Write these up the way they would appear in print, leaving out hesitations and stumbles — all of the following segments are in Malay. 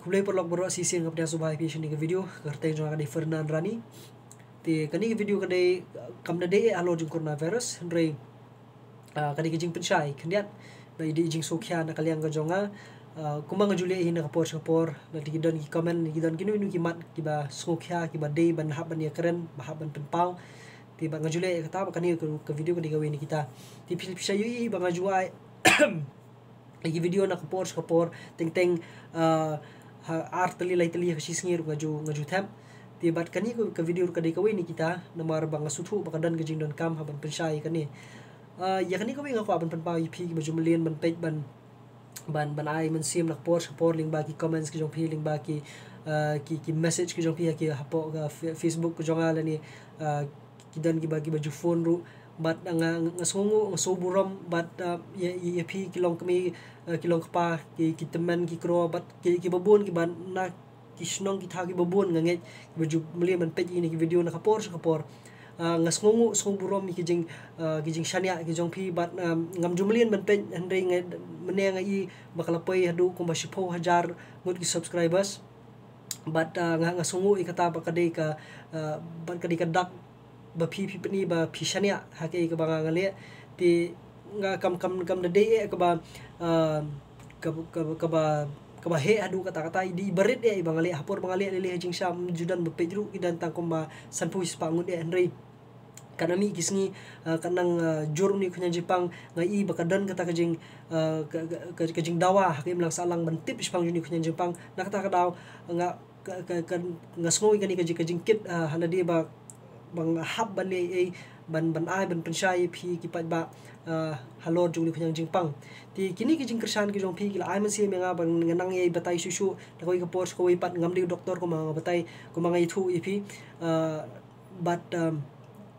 Hulai perlok berok sisi ngap dia subah pi shini ke video kertai jong kadai Fernan Rani. Ti kani ke video kadai kam na dei alo jong coronavirus hendrei kadai ke jing pensyai kendiat bai di jing sokya na kaliang ka jonga kumang juli hin ka por na di don ki comment ki don kinu ki mat ki ba sokya ki ba dei ban hab ban ya keren ba hab ban penpau ti ba ngajule kata ba kani ke video kadai ka weni kita ti pisayui ba ngajuai lagi video na kapor teng art tali ka sisngir ngaju tham ti bat kani ke video kadai ka weni kita namar bang suthu ba kadan gajing don kam haban pensyai kani ya kani ko nga ko ban penpau ipi ki bajumlian ban page ban ai man sim nak por ling ba ki comments ki jong pi ling ba ki message ki jong pi ki hapo Facebook ko jong ala ni ki dan ki bagi baju phone ru bat nga songu soburam bat ya pi kilong kami kilong kapa ki teman ki kro bat ki babon ki ban na ki snong ki thagi babon nga nge baju mli man page ini ki video na kapor ngasngongu soburam ki jing shania ki jong pi bat ngam jumlian ban page handre nge meneng ai bakalapai hadu ko basipo hajar ngut ki subscribers bat ngasongu ikata bakadai ka ban kadai ka dak ba pi ni ba pi shania hake ka banga ngale ti nga kam na dei ka ba ka ba he adu kata di berit bangale hapor bangale lele jing sam judan ba pejru idan tang komba sanpu ispangun andre kanami kisngi kanang jurung ni kunya Jepang ngai bakadan kata kajing dawa hakim lang salang bantip Jepang juni kunya Jepang nakata kadaw nga ngasngoi kani kajing kit hanadi ba bang hab ban ban ai ban pensyai pi kipat ba halor jung ni kunya Jepang ti kini kajing kersan ki jong pi kila ai man si menga bang nganang ye batai susu takoi ka pors ko ipat ngam di doktor ko mga batai ko mga itu ipi but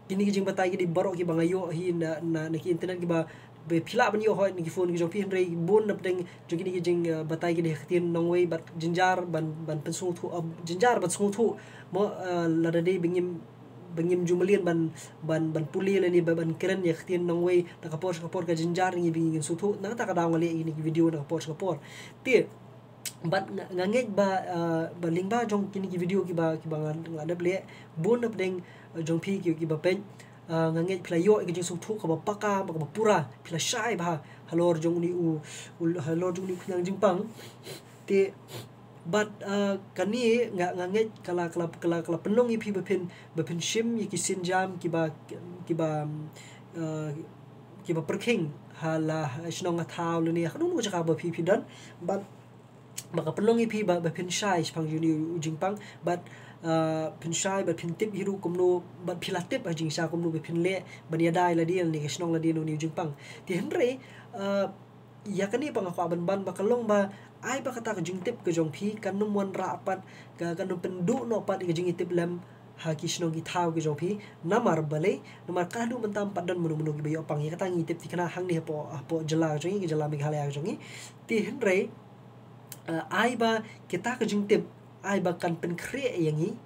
kini kijing batai ki di barok ki bangayo hi na ki internet ki ba be phila ban yo hoy ni ki phone ki jong pi hendrei bon na pdeng jo kini kijing batai ki di khtin nongwei bat jinjar ban pensung thu jinjar ban sung thu mo la da dei bengim jumalian ban puli le ni ban keren ya khtin nongwei ta kapor ka jinjar ni bingin su thu na ta ka daw ngale ini ki video na kapor ti bat ngangej ba lingba jong kini ki video ki ba ngada ble bon na pdeng jong pi ki ba pen ngangej playo ki jing su thu ka ba paka ba pura pila shai ba halor jong ni halor jong ni kunyang Jepang ti but kani ngangej kala penong ipi ba pen shim ki sinjam ki ba perking hala snong athaw le ni khanu mo jaka ba pi dan but maka penong ipi ba pen shai spang juni Jepang but pensyai ba pintip hiru kumno ba pilatip ajing sa kumno be pinle baniadai la dia ni kesnong la dia no ni Jepang ti henre ya kani pang ako ban bakalong ba ai ba kata ka jingtip ke jong pi kanum wan rapat ka kanum pendu no pat ke jing itip lam ha kisnong ki thaw ke jong pi namar bale namar kadu mentam padan munu ki bayo pang ya kata ngitip ti kana hang ni po jela jong ki jela meghalaya jong ti henre ai ba kita ka jingtip ai bakan pen kre yangi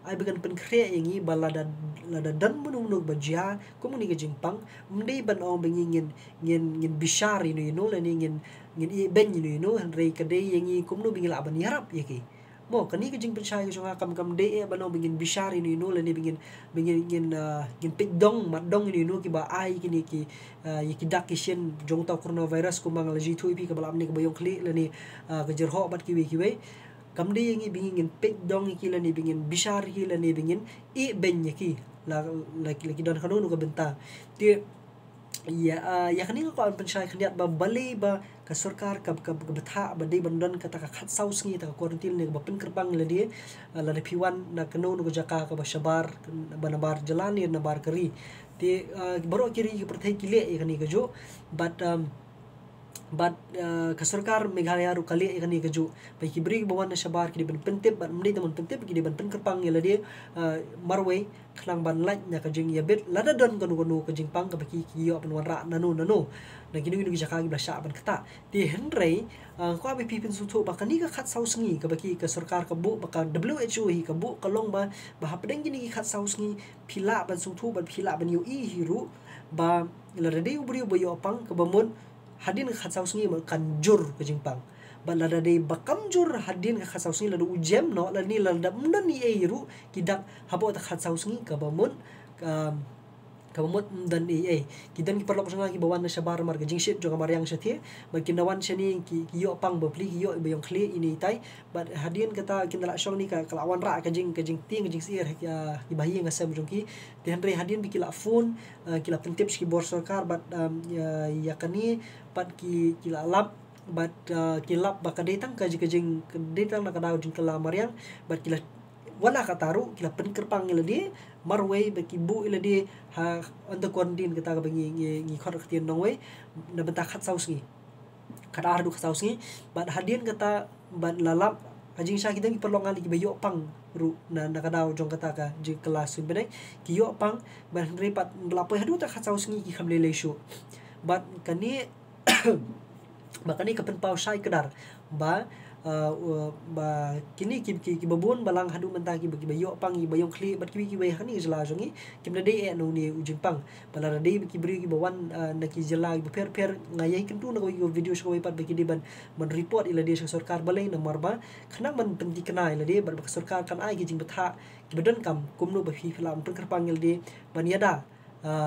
ai bakan pen kre yangi balada dan munung bajia komuni ke Jepang mendei ban ong bengin ngin bishari no lani ngin ben no hanrei kadei yangi komno bingil aban yarap yake mo kani ke jing pensyai ke jonga kam dei ban ong bengin bishari no lani bingin ngin pigdong madong no ki ba ai kini ki yaki dak kisien jong ta coronavirus kumang laji thu ipi ka balam ni ke bayong kli lani ke jerho bat ki we kamde yang bingin pek dong ki la ni bingin bishar ki la ni bingin ben ki la lagi don kanunu ka benta ti ya kani ko an pensyai khniat ba bale ba ka sarkar ka betha ba dei bandon ka ta khat saus ngi ta quarantine ni ba pen kerpang la dia la de piwan na kanunu ko jaka ka ba shabar banabar jalani na bar kari ti baro kiri ki perthai kile ya kani ka jo but ka sarkar Meghalaya ru kali ikani kaju bai ki bri bawan na shabar ki ban pentip ban mni teman pentip ki ban pen kerpang ya dia marwe khlang ban laj na ka jing ya bet lada don kanu ka jing pang ka baki ki yo ban wanra nanu na ginu jaka ki blasha ban kata ti henrei ko abi pipin su tho ba kani ka khat saus ngi ka baki ka sarkar ka bu ba ka WHO hi ka bu kalong ba hapdeng gini ki khat saus ngi phila ban su tho ban phila ban yo hiru ba la de ubri bo yo pang ka bamun hadin khat saus ngi man kanjur ke Jepang balada de bakamjur hadin ka khasausngi ladu ujem no lani lada mundan ni eiru kidak habo ta khasausngi ka bamun kabamut dan kidan ki perlok sanga ki bawan na sabar mar gajing shit jo kamar yang sathi ba kinawan shani ki yo pang bapli ki yo bayong kli ini tai but hadin kata kindala shong ni ka kalawan ra kajing ting kajing sir ya ki bahi ngasam jong ki tenre hadin bikila phone kila pentip ki bor sarkar but ya kani pat ki kila lap but kilap bakadai tang kajing kadai nak kadau jing kala mariang but kila wala kataru kila penkerpang ila di marway baki bu ila di ha under quarantine kita ka bangi ngi khot khatian nongway na benta khat sausngi kadar du sausngi but hadin kata ban lalap ajing sha kita ki perlong ali ki bayo pang ru na kadau jong kata ka ji kelas benai ki yo pang ban repat lapai hadu ta khat sausngi ki khamle le shu but kani bakani kapen pau sai kedar ba ba kini ki babun balang hadu mentah ki bagi bayo pang bayong kli bat ki wei hani jela jongi kim na dei no ni ujing pang balara dei ki beri ki bawan na ki jela ki per ngayai kentu na ko video so pat bagi di ban report ila dia sarkar balai na marba khana man penti kena ila dia ban sarkar kan ai ki jing betha ki badan kam kumnu ba fi filam pen kerpang ila dia ban yada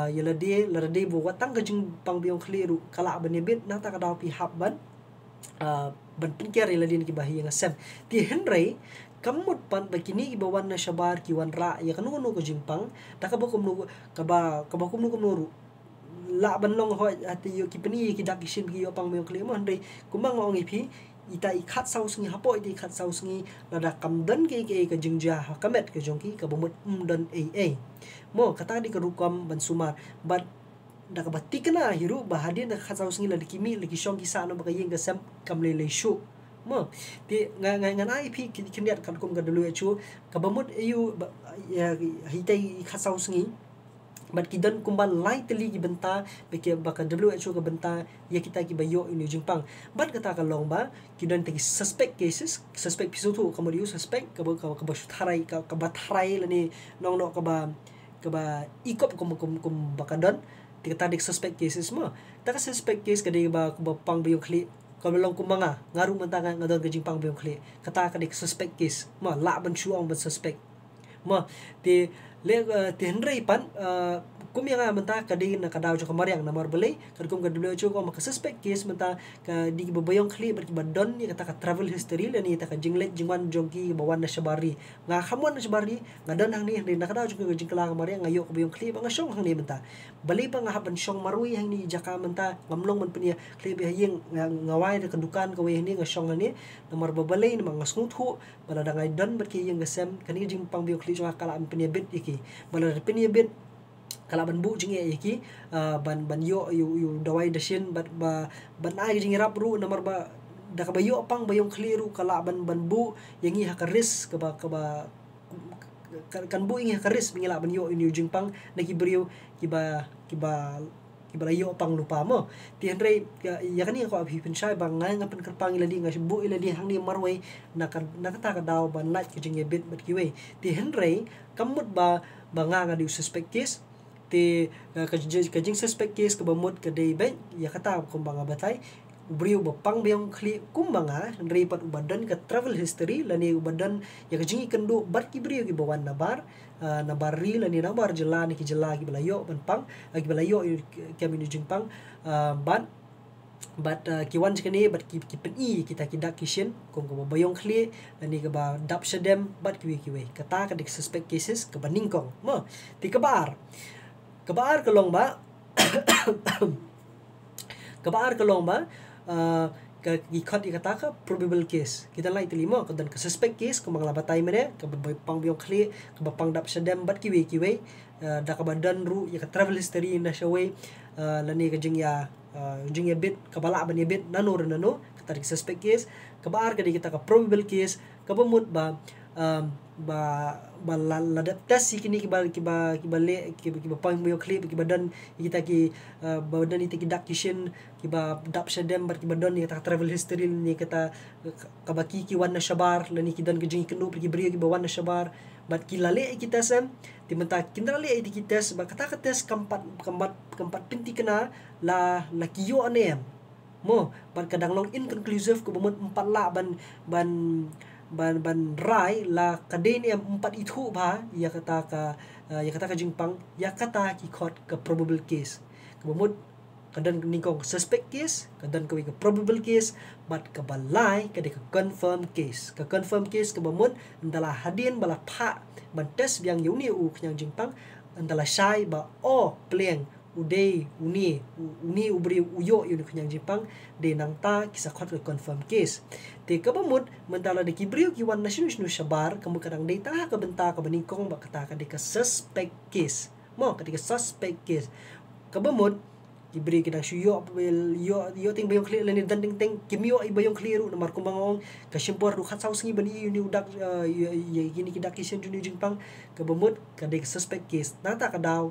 yala dia lara dei bo watang ka jing pang bayong kli ru kala ban yebet na ta ka daw pi hab ban ban pinker ila din ki bahi nga sem ti henry kamut pan bakini ibawan na syabar ki wan ra ya kanu ko jimpang ta ka bakum no ru la ban long ho ati yo ki pani ki dak shin ki yo pang mo klemo henry kumang ong ipi ita ikhat saus ngi hapo ita ikhat saus ngi lada kamdan ke ka jingja kamet ke jongki ka bomut dan mo kata di kerukam ban sumar but dak batik na hiru bahadin nak khasaus ngi lagi kimi lagi shong ki sa no baka yeng gasam kamle le shu mo ti ngan ai pi kindiat kan kum ga dulu chu kabamut ayu ya hitai khasaus ngi bat kidan kumbal lightly ki benta beke baka WHO ka benta ya kita ki bayo ini jingpang bat kata ka long ba kidan tagi suspect piso tu kamariu suspect ka ba sutharai ka batharai lani nong no ka ba ikop kum bakadon kita dik suspect cases mo taka suspect case kadai ba pang bayong kli kalau long kumanga ngaru mentangan ngadon gajing pang bayong kli kata ka dik suspect case mo la ban chuang ban suspect mo ti le ti henry pan kum yang mentah kadai na kadau jo kamariang namar belai kadkum ka WHO ko maka suspect case mentah ka di bayong kli berki badon ni kata ka travel history le ni ta ka jinglet jingwan jongki bawan na syabari nga khamon na syabari ngadon hang ni na kadau jo gajing kala kamariang ngayo ka bayong kli bang syong hang ni mentah bali pa nga haban syong marui hang ni jaka mentah ngamlong man penia kli bi hayeng ngawai da kandukan ka we ni nga syong ni namar babalai ni mga snuthu bala da ngai don berki yang gasem kani jing pang bayong kli jo kala am penia bit iki bala penia bit kala ban bu jinge iki ban yo dawai dashin ban ai jinge rap ru namar ba da ka bayo pang bayong kliru kala ban bu yangi hakaris ka ba kan bu ingi hakaris mingila ban yo ini ujing pang nakibrio kiba layo pang lupa mo ti henry ya kani ko abi pensai bang nga pen kerpang ila di nga bu ila di hang ni marway nakata ka daw ban light ki jinge bit bat kiwe ti henry kamut ba nga di suspect case ti kajing suspect case ka bamut ka day ben ya kata kumbanga batay brio bapang bayong kli kumbanga ripat ubadan ka travel history lani ubadan ya kajing ikendu bat ki brio ki bawan nabar nabari lani nabar jela ni ki jela ki balayo ban pang ki balayo kami ni jingpang ban but kiwan sekali but ki peni kita kidak kishin kung ko bayong kli lani ka ba dap sedem but kiwi kata ka dik suspect cases ka baningkong mo ti kabar kalong ba ka ikot ikata ka probable case kita lai tilimo ka dan ka suspect case kung mga labatay mere ka pang biyong kli ka pang dap sedem bat kiwi da ka badan ru ya ka travel history na siya way lani ka jing ya bit ka bala ban ya bit nano ka tarik suspect case ka baar ka di kita ka probable case ka bamut ba ladat test kini kiba pang mo clip kiba dan kita ki badan iti kidak kishin kiba dap sedem bar kiba don kita travel history ni kita kabaki ki wan na syabar lani kidan gejing kenu pergi beri kiba wan na syabar bat kilale kita sem timenta kindrale iti kites ba kata ka test keempat pinti kena la kiyo anem mo ban kadang long inconclusive ko bumut empat la ban rai la kadin em empat itu ba ya kata ka jingpang ya kata ki khot ka probable case kabumut kadan nikong suspect case kadan ka probable case but ka balai ka de ka confirm case kabumut ndala hadin bala pha ban test biang yuni u knyang jingpang ndala shai ba o pleng uday uni ubri uyo yun kanyang jipang de nang ta kisa khot confirm case te kabamut mentala de kibriu ki wan nasyus nu shabar kamu kadang de ta ka benta ka banikong ba kata ka de ka suspect case mo ka de ka suspect case kabamut kibri kita syuyo yo ting bayong clear leni dan ting kimyo ay bayong clear na marko bangong kasimpor du khatsaw singi bani uni udak gini kidak kisen juni jingpang kabamut ka de suspect case nata ka daw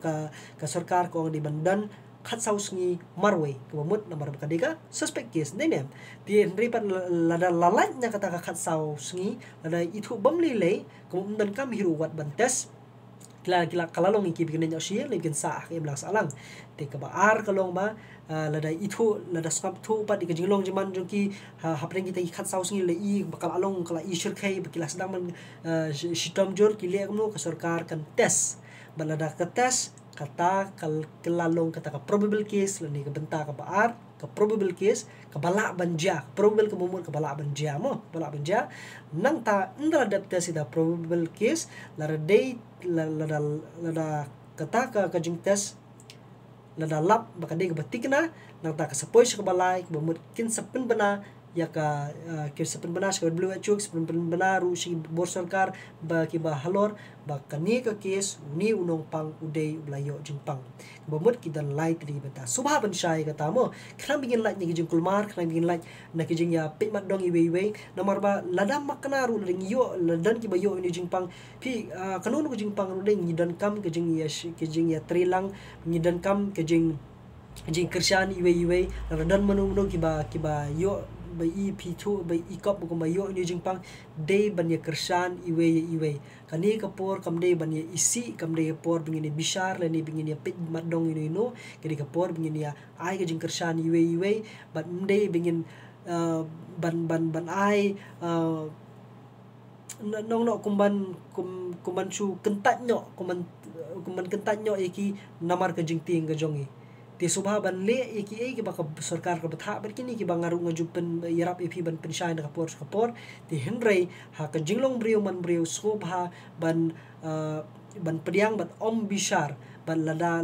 ka sarkar ko ang di bandan khatsaw singi marway kabamut na marba ka de ka suspect case nem di ripat lada lalat nya kata ka khatsaw singi lada itu bamlilay kumdan kam hiruwat bantes kila kalalong ikibigin niya siya legin sa akim lang sa alang te ka baar kalong ba lada itu lada skap tu pa di ka jinglong jaman jong ki hapring kita ikat saus ngi le i bakal along kala i shirkai bakila sedang man shitom jor ki le kamno ka sarkar kan test balada ka test kata kalalong kata ka probable case lani ka benta ka baar ka probable case ka bala banja probable ka mumul ka bala banja mo bala banja nang ta ndra dapta sida probable case lada day lada kata ka jing test lada lap baka day ka batik na nang ta ka sapoy sa balay bumut kin sapin bana ya ka sapin bana sa WHO sapin bana ru si bor sarkar ba ki ba halor ba kani ka case uni unong pang uday blayo jingpang bumut kidan light ri bata subha ban shay kata mo kram bigin light ni gijing kulmar kram bigin light na kijing ya pit mat dong iwe namar ba ladam makna ru ring yo ladan ki ba yo ni jingpang pi kanun ko jingpang ru ding ngidan kam kijing ya trilang ngidan kam kijing kersan iwe ladan manu ki ba yo by EP2 by ikop ko mayo ni jingpang day banya kersan iwe kani kapor kam day banya isi kam day kapor bingini bishar lani bingini pit madong ino kani kapor bingini ai ka jing kersan iwe but day bingin ban ai nong kumban chu kentat nyo kumban kentat nyo iki namar ka jing ting ka jongi ti subha ban le iki ai ki baka sarkar ka batha ber kini ki bangaru ngajupen yarap ipi ban pensai na kapor ti henry ha ka jinglong brio man brio subha ban pediang ban om bishar ban lada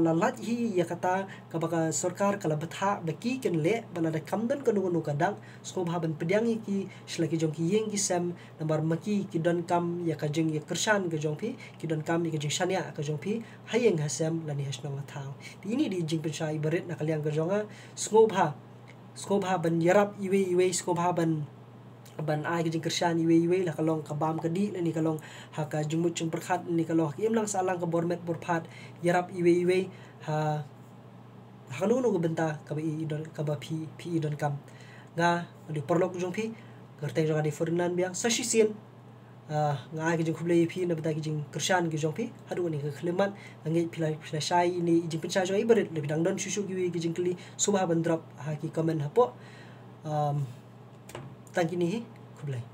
lalat hi ya kata ka baka sarkar kala batha baki ken le ban lada kamdan kanu kadang subha ban pediang iki shlaki jong ki yeng ki sam nambar maki ki don kam ya ka jing ya kersan ka jong pi ki don kam ya ka jing shania ka jong pi hayeng hasam lani hasnong thau ini di jing pensai berit na kalyang ka jonga skobha ban yarap iwe skobha ban ai ka jing kersan iwe la kalong ka bam ka di lani kalong ha ka jumut chung perkhat ni kalong im lang sa lang ka bormet borphat yarap iwe ha haluno ko benta ka ba i don ka ba pi don kam nga di porlok jong pi gerteng jong di Ferdinand biang sa shisin nga ai ka jing kublai pi na beta ki jing kersan ki jong pi hadu ni ka khleman ngai pila shai ni jing pensai jong ibaret le bidang don shushu ki jing kli subha ban drop ha ki comment hapo tangki ni kublai